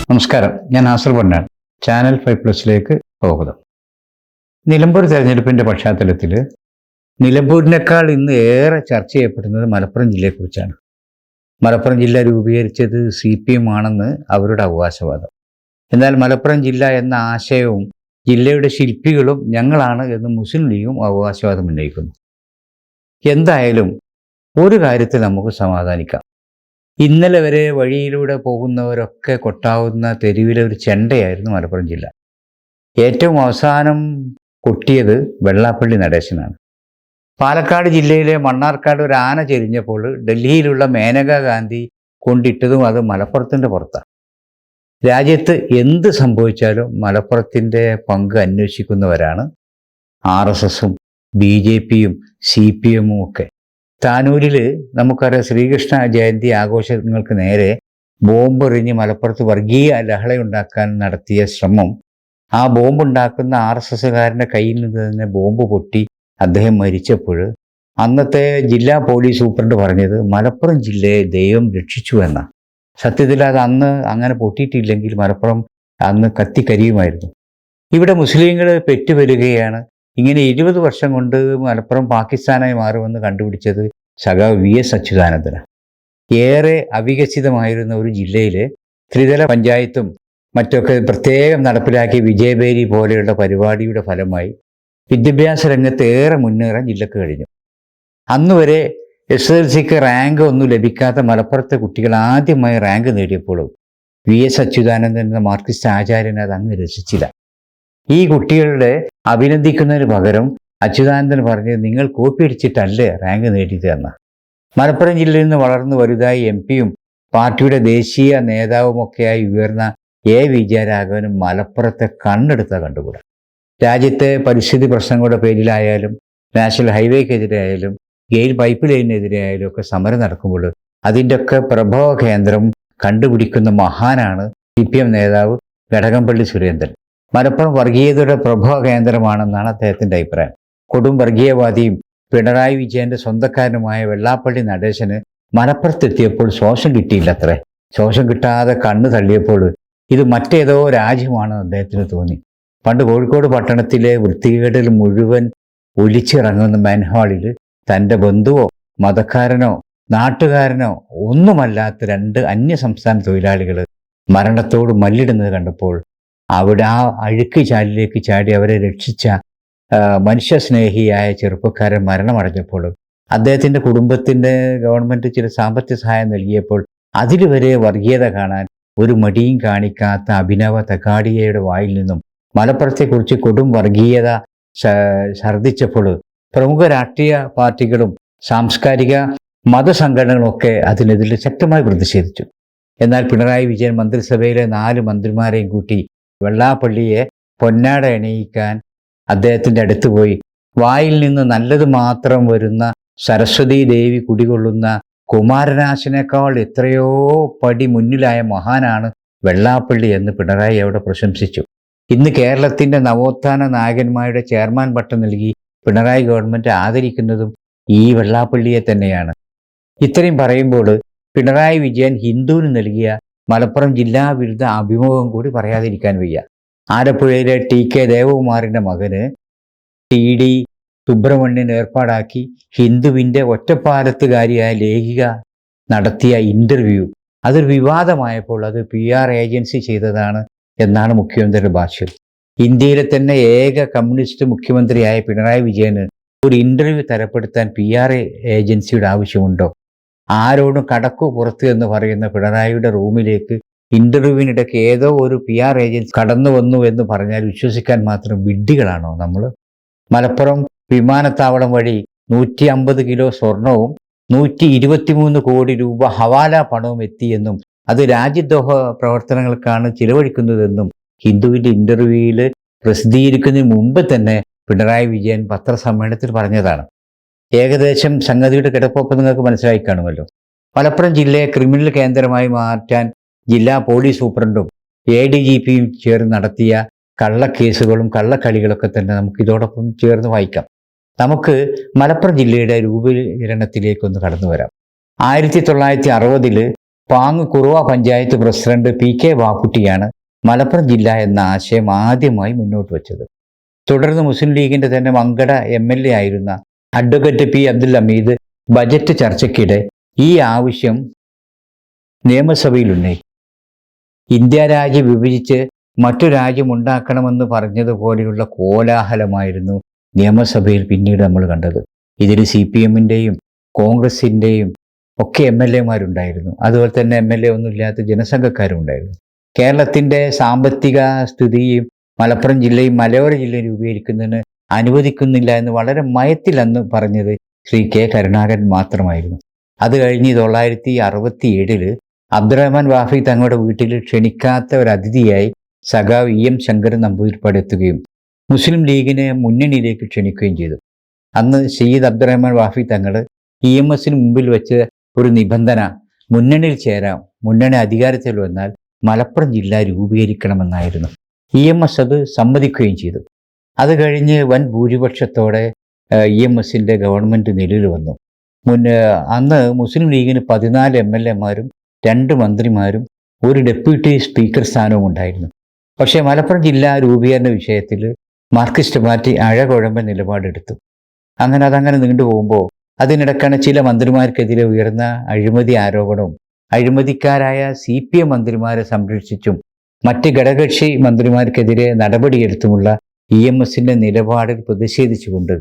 നമസ്കാരം, ഞാൻ നാസർ പൊന്നാണ്. ചാനൽ 5+ലേക്ക് സ്വാഗതം. നിലമ്പൂർ തെരഞ്ഞെടുപ്പിന്റെ പശ്ചാത്തലത്തിൽ നിലമ്പൂരിനേക്കാൾ ഇന്ന് ഏറെ ചർച്ച ചെയ്യപ്പെടുന്നത് മലപ്പുറം ജില്ലയെക്കുറിച്ചാണ്. മലപ്പുറം ജില്ല രൂപീകരിച്ചത് CPM ആണെന്ന് അവരുടെ അവകാശവാദം. എന്നാൽ മലപ്പുറം ജില്ല എന്ന ആശയവും ജില്ലയുടെ ശില്പികളും ഞങ്ങളാണ് എന്ന് മുസ്ലിം ലീഗും അവകാശവാദം ഉന്നയിക്കുന്നു. എന്തായാലും ഒരു കാര്യത്തിൽ നമുക്ക് സമാധാനിക്കാം. ഇന്നലെ വരെ വഴിയിലൂടെ പോകുന്നവരൊക്കെ കൊട്ടാവുന്ന തെരുവിലെ ഒരു ചെണ്ടയായിരുന്നു മലപ്പുറം ജില്ല. ഏറ്റവും അവസാനം കൊട്ടിയത് വെള്ളാപ്പള്ളി നടേശനാണ്. പാലക്കാട് ജില്ലയിലെ മണ്ണാർക്കാട് ഒരു ആന ചെരിഞ്ഞപ്പോൾ ഡൽഹിയിലുള്ള മേനകാ ഗാന്ധി കൊണ്ടിട്ടതും അത് മലപ്പുറത്തിൻ്റെ പുറത്താണ്. രാജ്യത്ത് എന്ത് സംഭവിച്ചാലും മലപ്പുറത്തിൻ്റെ പങ്ക് അന്വേഷിക്കുന്നവരാണ് RSSും BJPയും CPMും ഒക്കെ. താനൂരിൽ നമുക്കറിയാം, ശ്രീകൃഷ്ണ ജയന്തി ആഘോഷങ്ങൾക്ക് നേരെ ബോംബെറിഞ്ഞ് മലപ്പുറത്ത് വർഗീയ ലഹളയുണ്ടാക്കാൻ നടത്തിയ ശ്രമം, ആ ബോംബുണ്ടാക്കുന്ന RSSകാരൻ്റെ കയ്യിൽ നിന്ന് തന്നെ ബോംബ് പൊട്ടി അദ്ദേഹം മരിച്ചപ്പോൾ അന്നത്തെ ജില്ലാ പോലീസ് സൂപ്രണ്ട് പറഞ്ഞത് മലപ്പുറം ജില്ലയെ ദൈവം രക്ഷിച്ചു എന്നാണ്. സത്യത്തിൽ അത് അന്ന് അങ്ങനെ പൊട്ടിയിട്ടില്ലെങ്കിൽ മലപ്പുറം അന്ന് കത്തിക്കരിയുമായിരുന്നു. ഇവിടെ മുസ്ലിങ്ങൾ പെറ്റുവരികയാണ്. ഇങ്ങനെ 20 വർഷം കൊണ്ട് മലപ്പുറം പാകിസ്ഥാനായി മാറുമെന്ന് കണ്ടുപിടിച്ചത് സഖാവ് VS അച്യുതാനന്ദനാണ്. ഏറെ അവികസിതമായിരുന്ന ഒരു ജില്ലയിൽ ത്രിതല പഞ്ചായത്തും മറ്റൊക്കെ പ്രത്യേകം നടപ്പിലാക്കിയ വിജയബേരി പോലെയുള്ള പരിപാടിയുടെ ഫലമായി വിദ്യാഭ്യാസ രംഗത്ത് ഏറെ മുന്നേറാൻ ജില്ലക്ക് കഴിഞ്ഞു. അന്നുവരെ SSLCക്ക് റാങ്ക് ഒന്നും ലഭിക്കാത്ത മലപ്പുറത്തെ കുട്ടികൾ ആദ്യമായി റാങ്ക് നേടിയപ്പോഴും VS അച്യുതാനന്ദൻ എന്ന മാർക്സിസ്റ്റ് ആചാര്യൻ അത് അങ്ങ് രസിച്ചില്ല. ഈ കുട്ടികളുടെ അഭിനന്ദിക്കുന്നതിന് പകരം അച്യുതാനന്ദൻ പറഞ്ഞത്, നിങ്ങൾ കോപ്പി അടിച്ചിട്ടല്ലേ റാങ്ക് നേടിയത് എന്ന. മലപ്പുറം ജില്ലയിൽ നിന്ന് വളർന്നു വലുതായി MP-യും പാർട്ടിയുടെ ദേശീയ നേതാവുമൊക്കെയായി ഉയർന്ന വിജയരാഘവനും മലപ്പുറത്തെ കണ്ണെടുത്താൽ കണ്ടുകൂടാ. രാജ്യത്തെ പരിസ്ഥിതി പ്രശ്നങ്ങളുടെ പേരിലായാലും നാഷണൽ ഹൈവേക്കെതിരെ ആയാലും ഗെയിൽ പൈപ്പ് ലൈനിനെതിരെ ആയാലും ഒക്കെ സമരം നടക്കുമ്പോൾ അതിൻ്റെയൊക്കെ പ്രഭവ കേന്ദ്രം കണ്ടുപിടിക്കുന്ന മഹാനാണ് CPM നേതാവ് കടകംപള്ളി സുരേന്ദ്രൻ. മലപ്പുറം വർഗീയതയുടെ പ്രഭവ കേന്ദ്രമാണെന്നാണ് അദ്ദേഹത്തിൻ്റെ അഭിപ്രായം. കൊടും വർഗീയവാദിയും പിണറായി വിജയന്റെ സ്വന്തക്കാരനുമായ വെള്ളാപ്പള്ളി നടേശന് മലപ്പുറത്തെത്തിയപ്പോൾ ശ്വാസം കിട്ടിയില്ലത്രേ. ശ്വാസം കിട്ടാതെ കണ്ണ് തള്ളിയപ്പോൾ ഇത് മറ്റേതോ രാജ്യമാണെന്ന് അദ്ദേഹത്തിന് തോന്നി. പണ്ട് കോഴിക്കോട് പട്ടണത്തിലെ വൃത്തികേടിൽ മുഴുവൻ ഒലിച്ചിറങ്ങുന്ന മാൻഹാളിൽ തൻ്റെ ബന്ധുവോ മതക്കാരനോ നാട്ടുകാരനോ ഒന്നുമല്ലാത്ത 2 അന്യസംസ്ഥാന തൊഴിലാളികൾ മരണത്തോട് മല്ലിടുന്നത് കണ്ടപ്പോൾ അവിടെ ആ അഴുക്ക് ചാലിലേക്ക് ചാടി അവരെ രക്ഷിച്ച മനുഷ്യസ്നേഹിയായ ചെറുപ്പക്കാരൻ മരണമടഞ്ഞപ്പോൾ അദ്ദേഹത്തിൻ്റെ കുടുംബത്തിൻ്റെ ഗവൺമെൻറ് ചില സാമ്പത്തിക സഹായം നൽകിയപ്പോൾ അതിൽ വരെ വർഗീയത കാണാൻ ഒരു മടിയും കാണിക്കാത്ത അഭിനവ തക്കാടിയയുടെ വായിൽ നിന്നും മലപ്പുറത്തെക്കുറിച്ച് കൊടും വർഗീയത ഛർദ്ദിച്ചപ്പോൾ പ്രമുഖ രാഷ്ട്രീയ പാർട്ടികളും സാംസ്കാരിക മതസംഘടനകളൊക്കെ അതിനെതിരെ ശക്തമായി പ്രതിഷേധിച്ചു. എന്നാൽ പിണറായി വിജയൻ മന്ത്രിസഭയിലെ 4 മന്ത്രിമാരെയും കൂട്ടി വെള്ളാപ്പള്ളിയെ പൊന്നാട അണിയിക്കാൻ അദ്ദേഹത്തിൻ്റെ അടുത്ത് പോയി വായിൽ നിന്ന് നല്ലത് മാത്രം വരുന്ന സരസ്വതി ദേവി കുടികൊള്ളുന്ന കുമാരനാശിനേക്കാൾ എത്രയോ പടി മുന്നിലായ മഹാനാണ് വെള്ളാപ്പള്ളി എന്ന് പിണറായി അവിടെ പ്രശംസിച്ചു. ഇന്ന് കേരളത്തിൻ്റെ നവോത്ഥാന നായകന്മാരുടെ ചെയർമാൻ പട്ടം നൽകി പിണറായി ഗവൺമെൻറ് ആദരിക്കുന്നതും ഈ വെള്ളാപ്പള്ളിയെ തന്നെയാണ്. ഇത്രയും പറയുമ്പോൾ പിണറായി വിജയൻ ഹിന്ദുവിന് നൽകിയ മലപ്പുറം ജില്ലാ വിരുദ്ധ അഭിമുഖം കൂടി പറയാതിരിക്കാൻ വയ്യ. ആലപ്പുഴയിലെ TK ദേവകുമാറിൻ്റെ മകന് TD സുബ്രഹ്മണ്യൻ ഏർപ്പാടാക്കി ഹിന്ദുവിൻ്റെ ഒറ്റപ്പാലത്തുകാരിയായ ലേഖിക നടത്തിയ ഇൻ്റർവ്യൂ അതൊരു വിവാദമായപ്പോൾ അത് PR ഏജൻസി ചെയ്തതാണ് എന്നാണ് മുഖ്യമന്ത്രിയുടെ ഭാഷ്യം. ഇന്ത്യയിലെ തന്നെ ഏക കമ്മ്യൂണിസ്റ്റ് മുഖ്യമന്ത്രിയായ പിണറായി വിജയന് ഒരു ഇൻ്റർവ്യൂ തരപ്പെടുത്താൻ PR ഏജൻസിയുടെ ആവശ്യമുണ്ടോ? ആരോടും കടക്കു പുറത്ത് എന്ന് പറയുന്ന പിണറായിയുടെ റൂമിലേക്ക് ഇൻ്റർവ്യൂവിനിടയ്ക്ക് ഏതോ ഒരു PR ഏജൻസി കടന്നു വന്നു എന്ന് പറഞ്ഞാൽ വിശ്വസിക്കാൻ മാത്രം വിഡ്ഢികളാണോ നമ്മൾ? മലപ്പുറം വിമാനത്താവളം വഴി 150 കിലോ സ്വർണവും 123 കോടി രൂപ ഹവാല പണവും എത്തിയെന്നും അത് രാജ്യദ്രോഹ പ്രവർത്തനങ്ങൾക്കാണ് ചിലവഴിക്കുന്നതെന്നും ഹിന്ദുവിൻ്റെ ഇൻ്റർവ്യൂവിൽ പ്രസിദ്ധീകരിക്കുന്നതിന് മുമ്പ് തന്നെ പിണറായി വിജയൻ പത്രസമ്മേളനത്തിൽ പറഞ്ഞതാണ്. ഏകദേശം സംഗതിയുടെ കിടപ്പൊക്കെ നിങ്ങൾക്ക് മനസ്സിലായി കാണുമല്ലോ. മലപ്പുറം ജില്ലയെ ക്രിമിനൽ കേന്ദ്രമായി മാറ്റാൻ ജില്ലാ പോലീസ് സൂപ്രണ്ടും ADGPയും ചേർന്ന് നടത്തിയ കള്ളക്കേസുകളും കള്ളക്കളികളൊക്കെ തന്നെ നമുക്ക് ഇതോടൊപ്പം ചേർന്ന് വായിക്കാം. നമുക്ക് മലപ്പുറം ജില്ലയുടെ രൂപീകരണത്തിലേക്കൊന്ന് കടന്നു വരാം. 1960 പാങ്ങ് കുറുവ പഞ്ചായത്ത് പ്രസിഡന്റ് PK ബാപ്പുട്ടിയാണ് മലപ്പുറം ജില്ല എന്ന ആശയം ആദ്യമായി മുന്നോട്ട് വച്ചത്. തുടർന്ന് മുസ്ലിം ലീഗിന്റെ തന്നെ മങ്കട MLA ആയിരുന്ന advocate P Abdul Hameed budget ചർച്ചയ്ക്കിടെ ഈ ആവശ്യം നിയമസഭയിൽ ഉന്നയിച്ചു. ഇന്ത്യ രാജ്യം വിഭജിച്ച് മറ്റു രാജ്യം ഉണ്ടാക്കണമെന്ന് പറഞ്ഞതുപോലെയുള്ള കോലാഹലമായിരുന്നു നിയമസഭയിൽ പിന്നീട് നമ്മൾ കണ്ടത്. ഇതിൽ CPM-ൻ്റെയും കോൺഗ്രസിൻ്റെയും ഒക്കെ MLA-മാരുണ്ടായിരുന്നു. അതുപോലെ തന്നെ MLA ഒന്നുമില്ലാത്ത ജനസംഘക്കാരും ഉണ്ടായിരുന്നു. കേരളത്തിൻ്റെ സാമ്പത്തിക സ്ഥിതിയും മലപ്പുറം ജില്ലയും മലയോര ജില്ലയും രൂപീകരിക്കുന്നതിന് അനുവദിക്കുന്നില്ല എന്ന് വളരെ മയത്തിൽ അന്ന് പറഞ്ഞത് ശ്രീ K കരുണാകരൻ മാത്രമായിരുന്നു. അത് കഴിഞ്ഞ് 1967 അബ്ദുറഹ്മാൻ വാഫി തങ്ങളുടെ വീട്ടിൽ ക്ഷണിക്കാത്ത ഒരു അതിഥിയായി സഖാവ് EM ശങ്കരൻ നമ്പൂതിരിപ്പാട് എത്തുകയും മുസ്ലിം ലീഗിനെ മുന്നണിയിലേക്ക് ക്ഷണിക്കുകയും ചെയ്തു. അന്ന് സയ്യിദ് അബ്ദുറഹ്മാൻ വാഫി തങ്ങൾ EMSന് മുമ്പിൽ വെച്ച് ഒരു നിബന്ധന, മുന്നണിയിൽ ചേരാം, മുന്നണി അധികാരത്തിൽ വന്നാൽ മലപ്പുറം ജില്ല രൂപീകരിക്കണമെന്നായിരുന്നു. EMS അത് സമ്മതിക്കുകയും ചെയ്തു. അത് കഴിഞ്ഞ് വൻ ഭൂരിപക്ഷത്തോടെ EMSൻ്റെ ഗവൺമെൻറ് നിലവിൽ വന്നു. അന്ന് മുസ്ലിം ലീഗിന് 14 MLA-മാരും 2 മന്ത്രിമാരും 1 ഡെപ്യൂട്ടി സ്പീക്കർ സ്ഥാനവും ഉണ്ടായിരുന്നു. പക്ഷേ മലപ്പുറം ജില്ലാ രൂപീകരണ വിഷയത്തിൽ മാർക്സിസ്റ്റ് പാർട്ടി അഴകുഴമ്പൻ നിലപാടെടുത്തു. അതങ്ങനെ നീണ്ടുപോകുമ്പോൾ അതിനിടക്കാണ് ചില മന്ത്രിമാർക്കെതിരെ ഉയർന്ന അഴിമതി ആരോപണവും അഴിമതിക്കാരായ CPM മന്ത്രിമാരെ സംരക്ഷിച്ചും മറ്റ് ഘടകകക്ഷി മന്ത്രിമാർക്കെതിരെ നടപടിയെടുത്തുമുള്ള EMSൻ്റെ നിലപാടിൽ പ്രതിഷേധിച്ചുകൊണ്ട്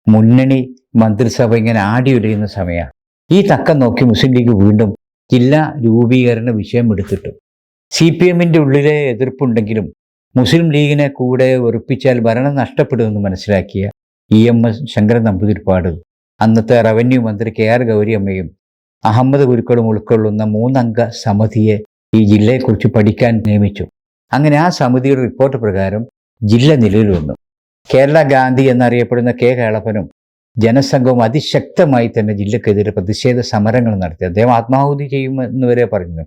മുന്നണി മന്ത്രിസഭ ഇങ്ങനെ ആടിയുലയുന്ന സമയമാണ്. ഈ തക്കം നോക്കി മുസ്ലിം ലീഗ് വീണ്ടും ജില്ലാ രൂപീകരണ വിഷയം എടുത്തിട്ടു. CPM-ൻ്റെ ഉള്ളിലെ എതിർപ്പുണ്ടെങ്കിലും മുസ്ലിം ലീഗിനെ കൂടെ ഉറപ്പിച്ചാൽ ഭരണം നഷ്ടപ്പെടുമെന്ന് മനസ്സിലാക്കിയ EMS ശങ്കരൻ നമ്പൂതിരിപ്പാട് അന്നത്തെ റവന്യൂ മന്ത്രി KR ഗൗരിയമ്മയും അഹമ്മദ് കുരുക്കളും ഉൾക്കൊള്ളുന്ന 3 അംഗ സമിതിയെ ഈ ജില്ലയെക്കുറിച്ച് പഠിക്കാൻ നിയമിച്ചു. അങ്ങനെ ആ സമിതിയുടെ റിപ്പോർട്ട് പ്രകാരം ജില്ല നിലവിൽ വന്നു. കേരള ഗാന്ധി എന്നറിയപ്പെടുന്ന K കേളപ്പനും ജനസംഘവും അതിശക്തമായി തന്നെ ജില്ലക്കെതിരെ പ്രതിഷേധ സമരങ്ങൾ നടത്തി. അദ്ദേഹം ആത്മാഹുതി ചെയ്യുമെന്ന് വരെ പറഞ്ഞു.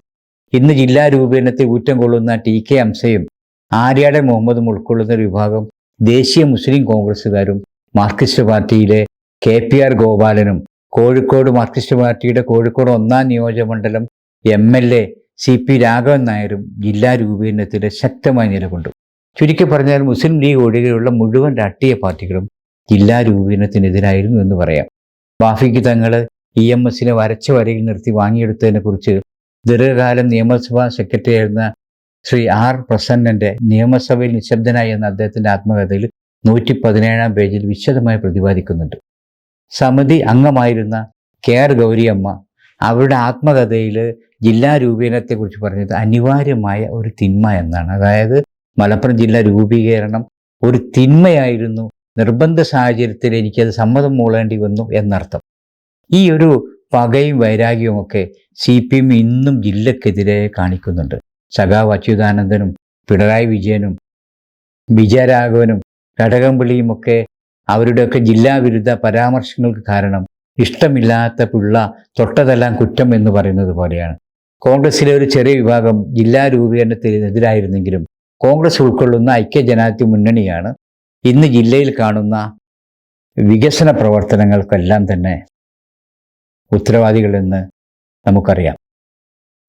ഇന്ന് ജില്ലാ രൂപീകരണത്തിൽ ഊറ്റം കൊള്ളുന്ന TK ഹംസയും ആര്യാടൻ മുഹമ്മദും ഉൾക്കൊള്ളുന്ന ഒരു വിഭാഗം ദേശീയ മുസ്ലിം കോൺഗ്രസ്സുകാരും മാർക്സിസ്റ്റ് പാർട്ടിയിലെ KPR ഗോപാലനും കോഴിക്കോട് മാർക്സിസ്റ്റ് പാർട്ടിയുടെ കോഴിക്കോട് 1-ാം നിയോജകമണ്ഡലം MLA CP രാഘവൻ നായരും ജില്ലാ രൂപീകരണത്തിൽ ശക്തമായി നിലകൊണ്ടു. ചുരുക്കി പറഞ്ഞാൽ മുസ്ലിം ലീഗ് ഒഴികെയുള്ള മുഴുവൻ രാഷ്ട്രീയ പാർട്ടികളും ജില്ലാ രൂപീകരണത്തിനെതിരായിരുന്നു എന്ന് പറയാം. വാഫിക്ക് തങ്ങൾ EMSനെ വരച്ച വരയിൽ നിർത്തി വാങ്ങിയെടുത്തതിനെക്കുറിച്ച് ദീർഘകാലം നിയമസഭാ സെക്രട്ടറി ആയിരുന്ന ശ്രീ R പ്രസന്നൻ്റെ നിയമസഭയിൽ നിശബ്ദനായി എന്ന അദ്ദേഹത്തിൻ്റെ ആത്മകഥയിൽ 117-ാം പേജിൽ വിശദമായി പ്രതിപാദിക്കുന്നുണ്ട്. സമിതി അംഗമായിരുന്ന KR ഗൗരിയമ്മ അവരുടെ ആത്മകഥയിൽ ജില്ലാ രൂപീകരണത്തെക്കുറിച്ച് പറഞ്ഞത് അനിവാര്യമായ ഒരു തിന്മ എന്നാണ്. അതായത് മലപ്പുറം ജില്ലാ രൂപീകരണം ഒരു തിന്മയായിരുന്നു, നിർബന്ധ സാഹചര്യത്തിൽ എനിക്കത് സമ്മതം മൂളേണ്ടി വന്നു എന്നർത്ഥം. ഈ ഒരു പകയും വൈരാഗ്യവും ഒക്കെ CPM ഇന്നും ജില്ലക്കെതിരെ കാണിക്കുന്നുണ്ട്. സഖാവ് അച്യുതാനന്ദനും പിണറായി വിജയനും വിജയരാഘവനും കടകംപള്ളിയുമൊക്കെ അവരുടെയൊക്കെ ജില്ലാ വിരുദ്ധ പരാമർശങ്ങൾക്ക് കാരണം ഇഷ്ടമില്ലാത്ത പിള്ള തൊട്ടതെല്ലാം കുറ്റം എന്ന് പറയുന്നത് പോലെയാണ്. കോൺഗ്രസിലെ ഒരു ചെറിയ വിഭാഗം ജില്ലാ രൂപീകരണത്തിനെതിരായിരുന്നെങ്കിലും കോൺഗ്രസ് ഉൾക്കൊള്ളുന്ന ഐക്യജനാധിപത്യ മുന്നണിയാണ് ഇന്ന് ജില്ലയിൽ കാണുന്ന വികസന പ്രവർത്തനങ്ങൾക്കെല്ലാം തന്നെ ഉത്തരവാദികളെന്ന് നമുക്കറിയാം.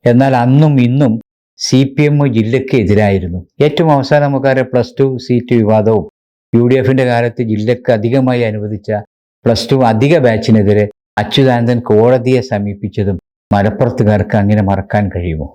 എന്നാൽ അന്നും ഇന്നും CPM ജില്ലയ്ക്ക് എതിരായിരുന്നു. ഏറ്റവും അവസാനം നമുക്കറിയാം +2 സീറ്റ് വിവാദവും UDFൻ്റെ കാലത്ത് ജില്ലയ്ക്ക് അധികമായി അനുവദിച്ച +2 അധിക ബാച്ചിനെതിരെ അച്യുതാനന്ദൻ കോടതിയെ സമീപിച്ചതും മലപ്പുറത്തുകാർക്ക് അങ്ങനെ മറക്കാൻ കഴിയുമോ?